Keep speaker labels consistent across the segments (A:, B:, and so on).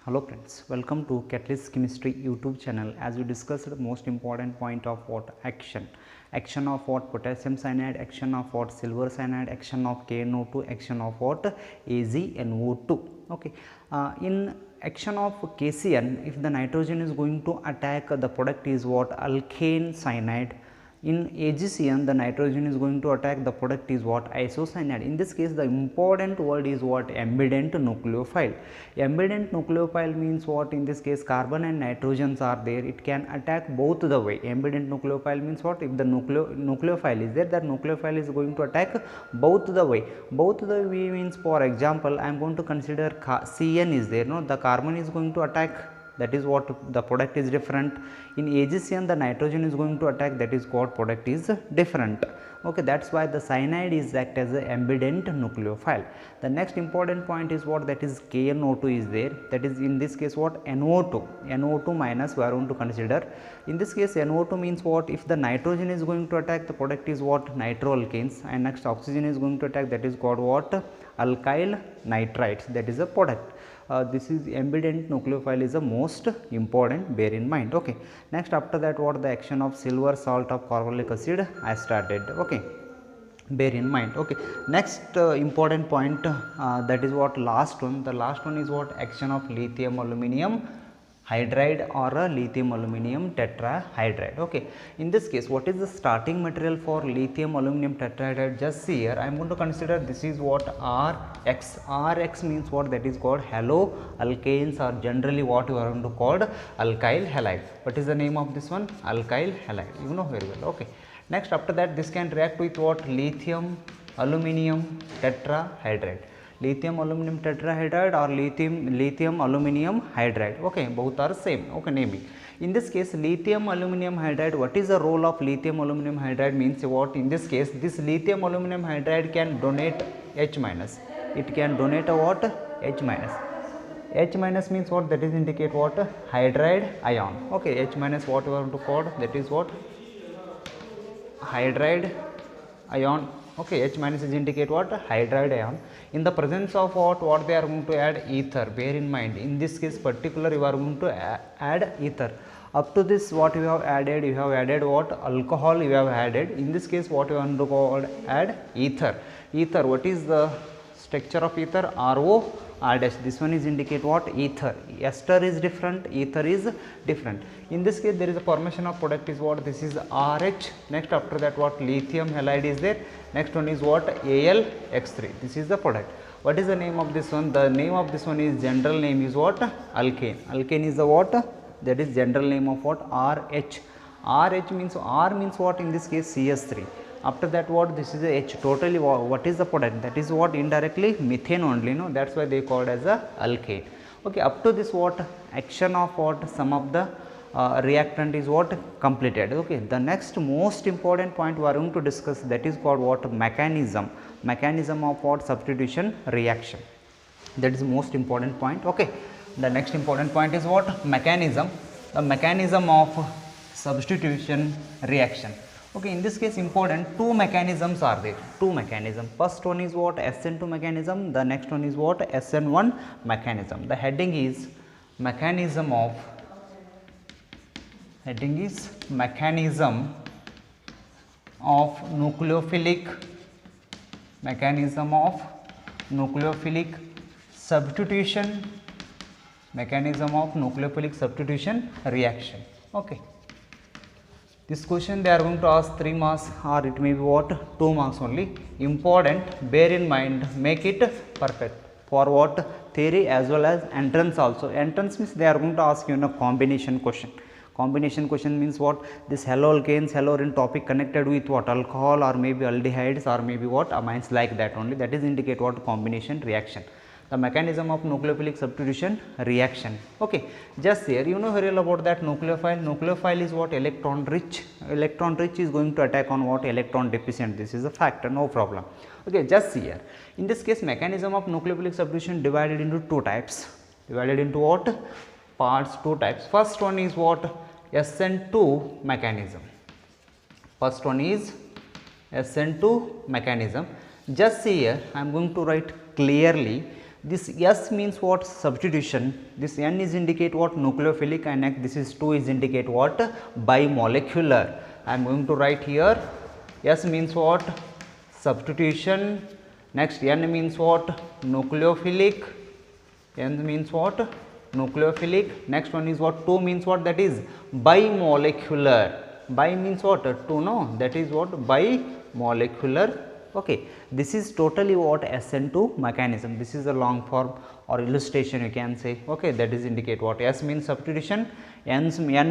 A: Hello friends, welcome to Catalyst Chemistry YouTube channel. As we discussed the most important point of what action of what potassium cyanide, action of what silver cyanide, action of KNO2, action of what AgNO2. Okay, in action of KCN, if the nitrogen is going to attack the product is what alkane cyanide. In AgCN, the nitrogen is going to attack the product is what isocyanide. In this case, the important word is what ambident nucleophile. Ambident nucleophile means what? In this case, carbon and nitrogens are there. It can attack both the way. Ambident nucleophile means what? If the nucleophile is there, that nucleophile is going to attack both the way. Both the way means, for example, I am going to consider CN is there. No, the carbon is going to attack, that is what the product is different. In AgCN, the nitrogen is going to attack, that is what product is different. Okay, that is why the cyanide is act as an ambident nucleophile. The next important point is what? That is KNO2 is there, that is in this case what? NO2 minus we are going to consider. In this case NO2 means what? If the nitrogen is going to attack, the product is what? Nitroalkanes, and next oxygen is going to attack, that is called what? Alkyl nitrites, that is a product. This is ambident nucleophile is the most important, bear in mind. Okay, next after that what? The action of silver salt of carbolic acid I started. Okay, bear in mind. Okay, next important point, that is what? Last one. The last one is what? Action of lithium aluminum hydride or a lithium aluminum tetrahydride. Okay, in this case what is the starting material for lithium aluminum tetrahydride? Just see here, I am going to consider this is what? Rx. Rx means what? That is called halo alkanes, or generally what you are going to call alkyl halide. What is the name of this one? Alkyl halide, you know very well. Okay, next after that this can react with what? Lithium aluminum tetrahydride. Lithium aluminum tetrahydride or lithium aluminum hydride. Okay, both are same. Okay, naming. In this case lithium aluminum hydride, what is the role of lithium aluminum hydride means what? In this case this lithium aluminum hydride can donate H minus. It can donate a what? H minus. H minus means what? That is indicate what? Hydride ion. Okay, H minus what we are going to call, that is what? Hydride ion. Okay, H minus is indicate what? Hydride ion. In the presence of what they are going to add? Ether. Bear in mind, in this case particular you are going to add ether. Up to this what you have added? You have added what? Alcohol you have added. In this case what you want to call? Add ether. Ether, what is the structure of ether? RO R dash. This one is indicate what? Ether. Ester is different, ether is different. In this case there is a formation of product is what? This is RH. Next after that what? Lithium halide is there. Next one is what? AlX3. This is the product. What is the name of this one? The name of this one is, general name is what? Alkane. Alkane is the what? That is general name of what? RH. RH means, R means what? In this case CS3. After that what? This is a H. Totally what is the product? That is what? Indirectly methane only, no? That is why they called as a alkane. Okay, up to this what? Action of what? Some of the reactant is what? Completed. Okay, the next most important point we are going to discuss, that is called what? Mechanism. Mechanism of what? Substitution reaction. That is the most important point. Okay, the next important point is what? Mechanism. The mechanism of substitution reaction. Okay, in this case important, two mechanisms are there. Two mechanisms. First one is what? SN2 mechanism. The next one is what? SN1 mechanism. The heading is mechanism of nucleophilic substitution, mechanism of nucleophilic substitution reaction. Okay, this question they are going to ask 3 marks, or it may be what? 2 marks only. Important, bear in mind, make it perfect for what? Theory as well as entrance also. Entrance means they are going to ask you in a combination question. Combination question means what? This haloalkanes, haloarine topic connected with what? Alcohol, or maybe aldehydes, or maybe what? Amines, like that only. That is indicate what? Combination reaction. The mechanism of nucleophilic substitution reaction. Okay, just here you know very well about that nucleophile. Nucleophile is what? Electron rich. Electron rich is going to attack on what? Electron deficient. This is a factor, no problem. Okay, just see here. In this case mechanism of nucleophilic substitution divided into two types. Divided into what? Parts, two types. First one is what? SN2 mechanism. First one is SN2 mechanism. Just see here, I am going to write clearly This S means what? Substitution. This N is indicate what? Nucleophilic, and this is 2 is indicate what? Bimolecular. I am going to write here. S means what? Substitution. Next N means what? Nucleophilic. N means what? Nucleophilic. Next one is what? 2 means what? That is bimolecular. Bi means what? 2, no, that is what? Bimolecular. Okay. This is totally what? SN2 mechanism. This is a long form or illustration you can say. Okay. That is indicate what? S means substitution, N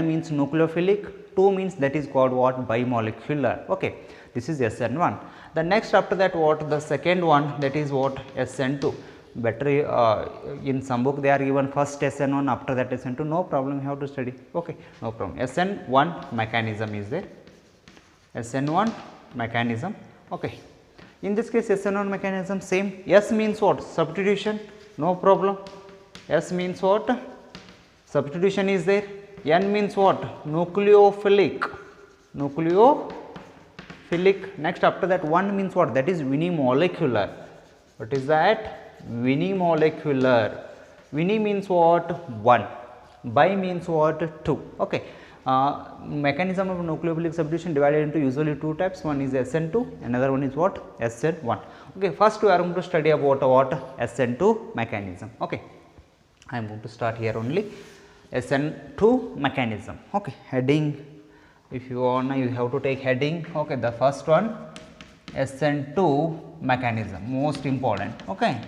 A: means nucleophilic, 2 means that is called what? Bimolecular. Okay. This is SN1. The next after that what? The second one, that is what? SN2. Better in some book they are given first SN1, after that SN2, no problem, you have to study. Okay, no problem. SN1 mechanism is there. SN1 mechanism. Okay. In this case SN1 mechanism same. S means what? Substitution, no problem. S means what? Substitution is there. N means what? Nucleophilic. Nucleophilic. Next after that 1 means what? That is unimolecular. What is that? Unimolecular. Uni means what? 1. Bi means what? 2. Okay. Mechanism of nucleophilic substitution divided into usually 2 types. One is SN2, another one is what? SN1. Okay. First we are going to study about what? SN2 mechanism. Okay. I am going to start here only. SN2 mechanism. Okay. Heading, if you want, you have to take heading. Okay. The first one, SN2 mechanism, most important. Okay.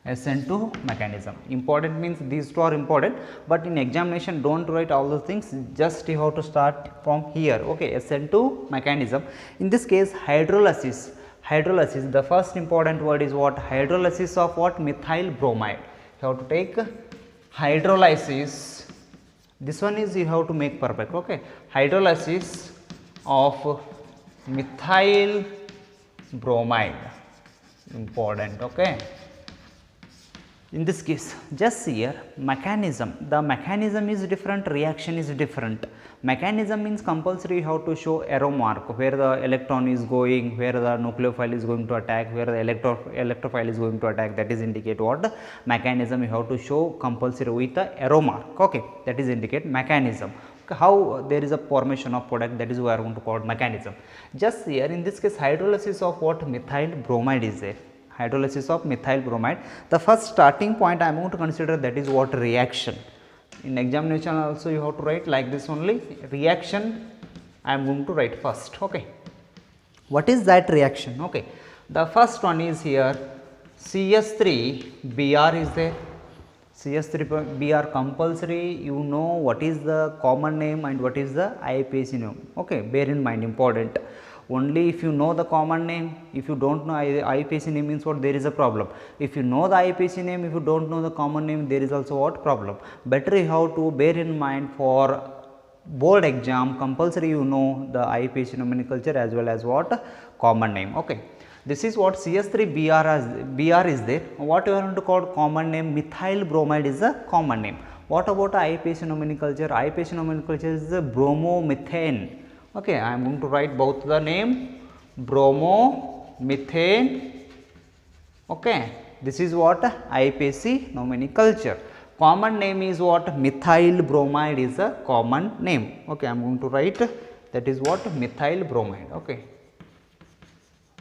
A: SN2 mechanism. Important means these two are important, but in examination do not write all those things, just you have to start from here. Okay. SN2 mechanism. In this case hydrolysis. Hydrolysis, the first important word is what? Hydrolysis of what? Methyl bromide. You have to take hydrolysis. This one is you have to make perfect. Okay. Hydrolysis of methyl bromide, important. Okay. In this case just here mechanism, the mechanism is different, reaction is different. Mechanism means compulsory you have to show arrow mark where the electron is going, where the nucleophile is going to attack, where the electrophile is going to attack, that is indicate what? Mechanism you have to show compulsory with the arrow mark. Okay. That is indicate mechanism. How there is a formation of product, that is we are going to call mechanism. Just here in this case hydrolysis of what? Methyl bromide is there. Hydrolysis of methyl bromide. The first starting point I am going to consider, that is what? Reaction. In examination also you have to write like this only. Reaction I am going to write first. Okay. What is that reaction? Okay. The first one is here CS3Br is there. CS3Br compulsory, you know what is the common name and what is the IUPAC name. Okay. Bear in mind, important. Only if you know the common name, if you do not know IUPAC name means what? There is a problem. If you know the IUPAC name, if you do not know the common name, there is also what? Problem. Better you have to bear in mind for board exam, compulsory you know the IUPAC nomenclature as well as what? Common name. Okay. This is what? CS3Br is there. What you are going to call common name? Methyl bromide is a common name. What about IUPAC nomenclature? IUPAC nomenclature is the bromomethane. Okay, I am going to write both the name, bromomethane. Okay, this is what? IUPAC nomenclature. Common name is what? Methyl bromide is a common name. Okay, I am going to write, that is what? Methyl bromide. Okay,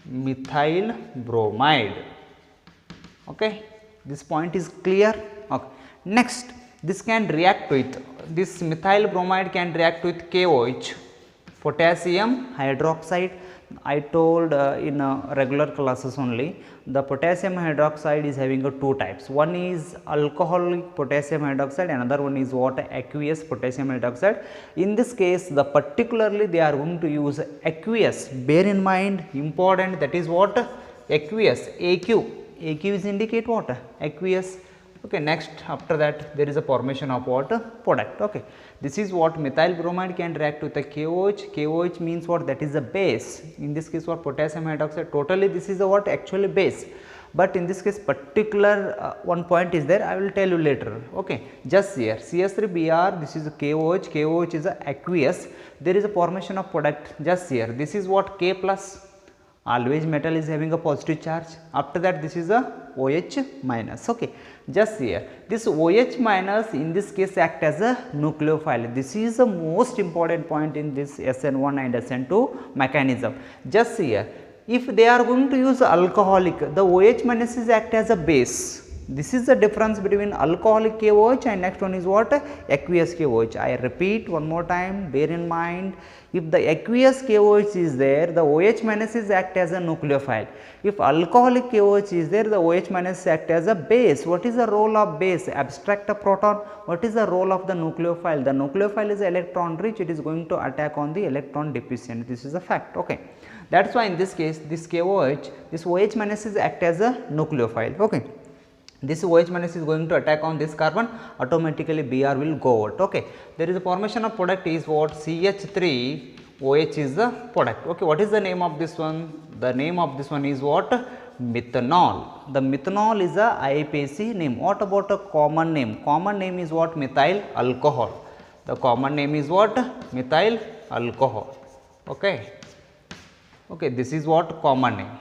A: methyl bromide. Okay, this point is clear. Okay. Next, this can react with, this methyl bromide can react with KOH. Potassium hydroxide. I told in regular classes only, the potassium hydroxide is having two types. One is alcoholic potassium hydroxide, another one is what? Aqueous potassium hydroxide. In this case, the particularly they are going to use aqueous. Bear in mind, important, that is what? Aqueous. AQ. AQ is indicate what? Aqueous. Okay. Next after that there is a formation of what? Product. Okay. This is what? Methyl bromide can react with a KOH. KOH means what? That is a base. In this case what? Potassium hydroxide. Totally this is the what? Actually base. But in this case particular one point is there, I will tell you later. Okay. Just here CS3Br, this is a KOH. KOH is a aqueous. There is a formation of product just here. This is what? K plus. always metal is having a positive charge. After that this is a OH minus. Okay, just here this OH minus in this case act as a nucleophile. This is the most important point in this SN1 and SN2 mechanism. Just here, if they are going to use alcoholic, the OH minus is act as a base. This is the difference between alcoholic KOH and next one is what? Aqueous KOH. I repeat one more time, bear in mind, if the aqueous KOH is there, the OH minus is act as a nucleophile. If alcoholic KOH is there, the OH minus act as a base. What is the role of base? Abstract a proton. What is the role of the nucleophile? The nucleophile is electron rich, it is going to attack on the electron deficient. This is a fact. Okay. That is why in this case, this KOH, this OH minus is act as a nucleophile. Okay. This OH minus is going to attack on this carbon, automatically Br will go out. Okay. There is a formation of product is what? CH3 OH is the product. Okay. What is the name of this one? The name of this one is what? Methanol. The methanol is a IUPAC name. What about a common name? Common name is what? Methyl alcohol. The common name is what? Methyl alcohol. Okay. Okay. This is what? Common name.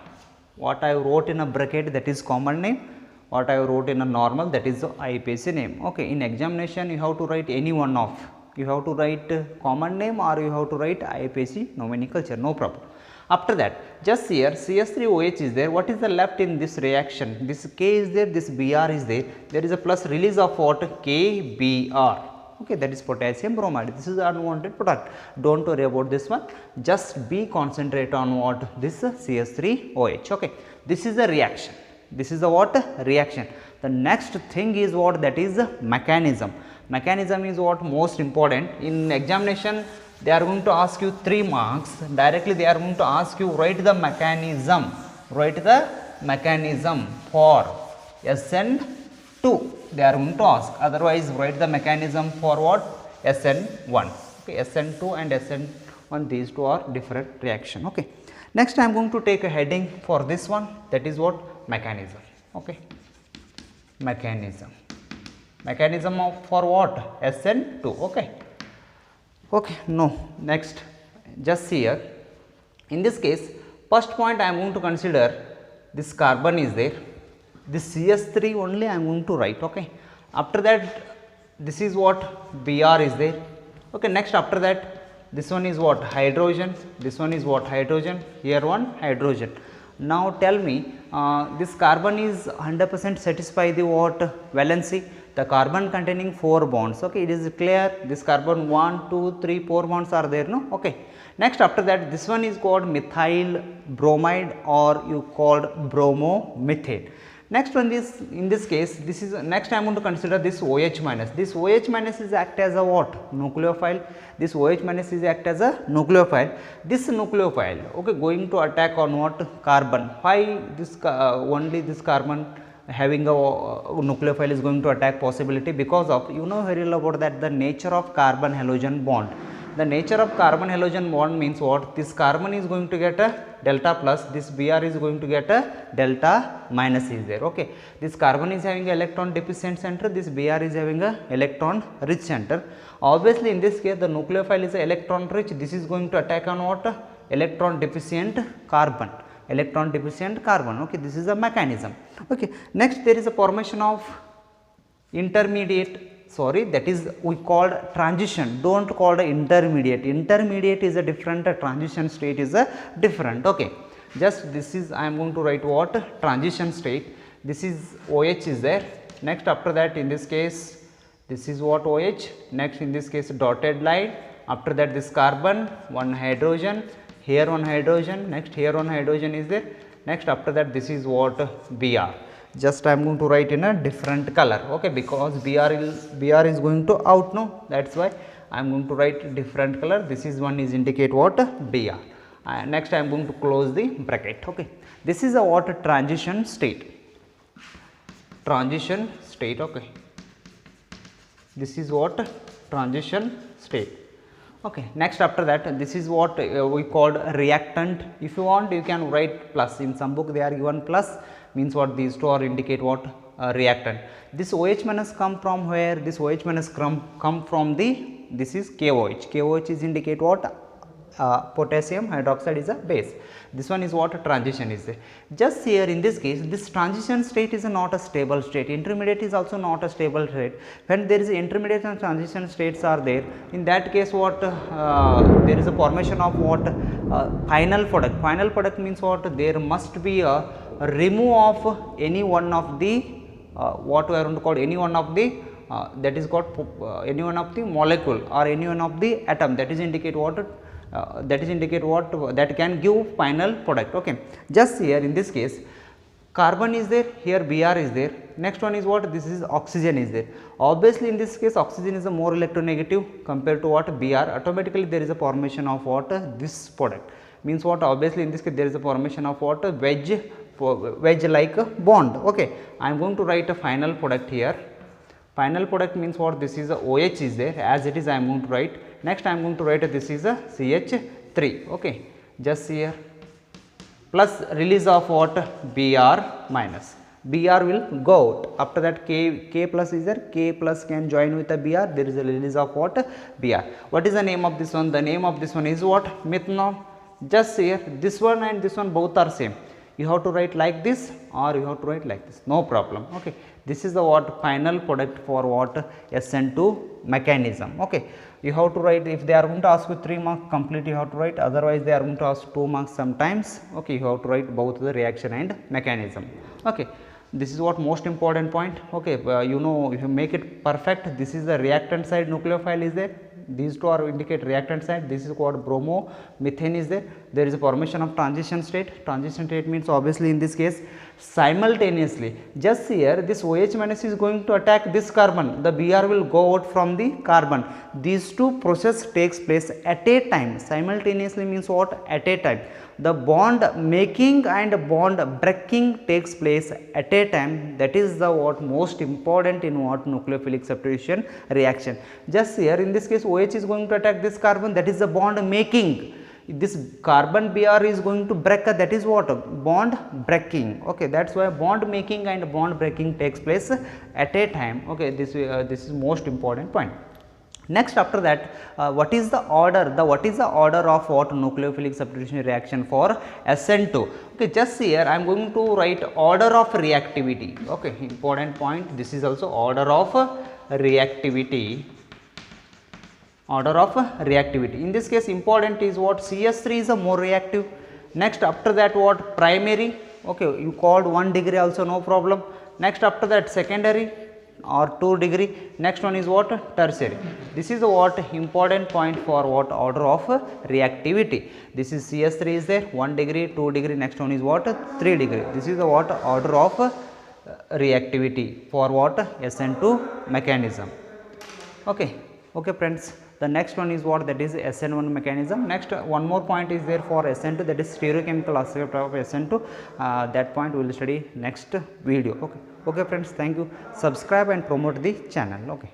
A: What I wrote in a bracket, that is common name. What I wrote in a normal, that is the IUPAC name. Okay. In examination you have to write any one of, you have to write common name or you have to write IUPAC nomenclature, no problem. After that, just here CH3OH is there. What is the left in this reaction? This K is there, this Br is there. There is a plus release of what? KBr. Okay, that is potassium bromide. This is the unwanted product. Don't worry about this one. Just be concentrate on what? This CH3OH. Okay, this is the reaction. This is the what? Reaction. The next thing is what? That is mechanism. Mechanism is what? Most important. In examination they are going to ask you 3 marks. Directly they are going to ask you write the mechanism. Write the mechanism for SN2. They are going to ask. Otherwise write the mechanism for what? SN1. Okay, SN2 and SN1, these two are different reaction. Okay. Next I am going to take a heading for this one, that is what? Mechanism. Okay. Mechanism. Mechanism of for what? SN2. Okay. Okay. No. Next, just here. In this case, first point I am going to consider this carbon is there. This CH3 only I am going to write. Okay. After that, this is what? Br is there. Okay. Next, after that, this one is what? Hydrogen. This one is what? Hydrogen. Here one hydrogen. Now tell me, this carbon is 100% satisfy the what? Valency. The carbon containing 4 bonds. Okay, it is clear. This carbon 1, 2, 3, 4 bonds are there. No. Okay. Next, after that, this one is called methyl bromide or you called bromomethane. Next one is, in this case, this is next I am going to consider this OH minus. This OH minus is act as a what? Nucleophile. This OH minus is act as a nucleophile. This nucleophile, okay, going to attack on what? Carbon. Why this only this carbon having a nucleophile is going to attack possibility? Because of, you know very well about that, the nature of carbon halogen bond. The nature of carbon halogen bond means what? This carbon is going to get a delta plus, this Br is going to get a delta minus is there. Okay. This carbon is having a electron deficient center, this Br is having a electron rich center. Obviously, in this case the nucleophile is a electron rich, this is going to attack on what? Electron deficient carbon. Electron deficient carbon. Okay. This is a mechanism. Okay. Next, there is a formation of intermediate, sorry, that is we called transition. Don't call the intermediate. Intermediate is a different, transition state is a different. Okay. Just this is I am going to write what? Transition state. This is OH is there. Next, after that, in this case, this is what? OH. Next, in this case, dotted line. After that, this carbon, one hydrogen, here one hydrogen. Next, here one hydrogen is there. Next, after that, this is what? Br. Just I am going to write in a different color. Okay, because Br is going to out, no, that is why I am going to write different color. This is one is indicate what? Br. Next I am going to close the bracket. Okay, this is a what? Transition state. Transition state. Okay, this is what? Transition state. Okay. Next, after that, this is what we called reactant. If you want, you can write plus. In some book they are given plus, means what? These two are indicate what? Reactant. This OH minus come from where? This OH minus come from the, this is KOH. KOH is indicate what? potassium hydroxide is a base. This one is what transition is there. Just here in this case, this transition state is not a stable state, intermediate is also not a stable state. When there is intermediate and transition states are there, in that case what there is a formation of what final product. Final product means what, there must be a remove of any one of the what we are going to call any one of the that is called any one of the molecule or any one of the atom, that is indicate what that can give final product. Okay. Just here in this case carbon is there, here Br is there, next one is what, this is oxygen is there. Obviously in this case oxygen is a more electronegative compared to what Br, automatically there is a formation of what this product, means what, obviously in this case there is a formation of what wedge like bond. Okay. I am going to write a final product here. Final product means what, this is a OH is there, as it is I am going to write. Next I am going to write this is a CH3. Okay. Just here plus release of what, Br minus, Br will go out. After that K plus is there, K plus can join with a Br, there is a release of what, Br. What is the name of this one? The name of this one is what, methanol. Just here this one and this one both are same, you have to write like this or you have to write like this, no problem. Okay. This is the what final product for what SN2 mechanism. Okay. You have to write, if they are going to ask you 3 marks complete you have to write, otherwise they are going to ask 2 marks sometimes. Okay. You have to write both the reaction and mechanism. Okay. This is what most important point. Okay. You know, if you make it perfect, this is the reactant side nucleophile is there, these two are indicate reactant side, this is called bromo methane is there. There is a formation of transition state. Transition state means obviously in this case simultaneously, just here this OH minus is going to attack this carbon, the Br will go out from the carbon. These two process takes place at a time, simultaneously means what, at a time. The bond making and bond breaking takes place at a time, that is the what most important in what nucleophilic substitution reaction. Just here in this case OH is going to attack this carbon, that is the bond making. This carbon Br is going to break, that is what, bond breaking. Okay. That is why bond making and bond breaking takes place at a time. Okay. This is most important point. Next after that what is the order, what is the order of what nucleophilic substitution reaction for SN2. Okay. Just here I am going to write order of reactivity. Okay. Important point, this is also order of reactivity. Order of reactivity. In this case important is what, CS3 is a more reactive. Next after that what, primary. Okay. You called 1 degree also, no problem. Next after that secondary or 2 degree. Next one is what, tertiary. This is what important point for what order of reactivity. This is CS3 is there, 1 degree, 2 degree, next one is what, 3 degree. This is the what order of reactivity for what, SN2 mechanism. Okay. Okay friends. The next one is what, that is SN1 mechanism. Next one more point is there for SN2, that is stereochemical aspect of SN2. That point we will study next video. Okay. Okay friends, thank you. Subscribe and promote the channel. Okay.